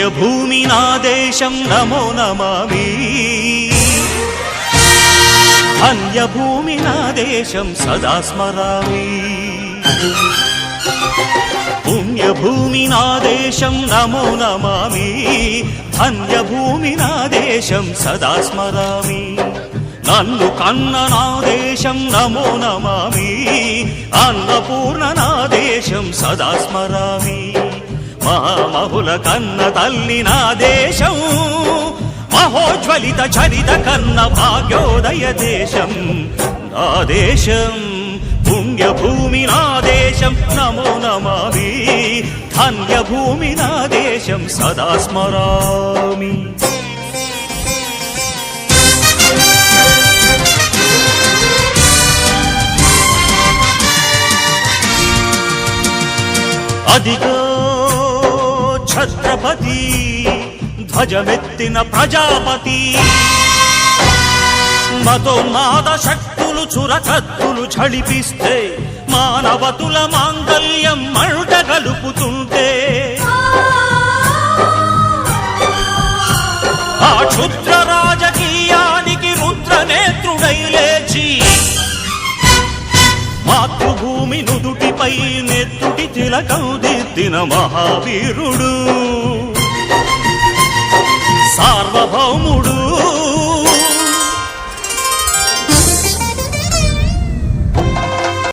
పుణ్యభూమి నా దేశం నమో నమామి ధన్యభూమి నా దేశం సదా స్మరామి పుణ్యభూమి నా దేశం నమో నమామి ధన్యభూమి నా దేశం సదా స్మరామి నన్ను కన్న నా దేశం నమో నమామి అన్నపూర్ణ నా దేశం సదా స్మరామి మహామహుల కన్న తల్లి నా దేశం మహోజ్వలిత చరిత కన్న భాగ్యోదయ దేశం నా దేశం పుణ్యభూమి నా దేశం నమో నమామి ధన్యభూమి నా దేశం సదా స్మరామి అదిగో ఛత్రపతి ధ్వజమెత్తిన ప్రజాపతి మతోన్మాద శక్తులు చురకత్తులు ఝళిపిస్తే మానవతుల మాంగల్యం మంట గలుపుతుంటే ఆ క్షుద్ర రాజకీయానికి రుద్రనేత్రుడై లేచి మాతృభూమి నుదుటిపై నెత్తుటి తిలకం దిద్దిన మహావీరుడు సార్వభౌముడు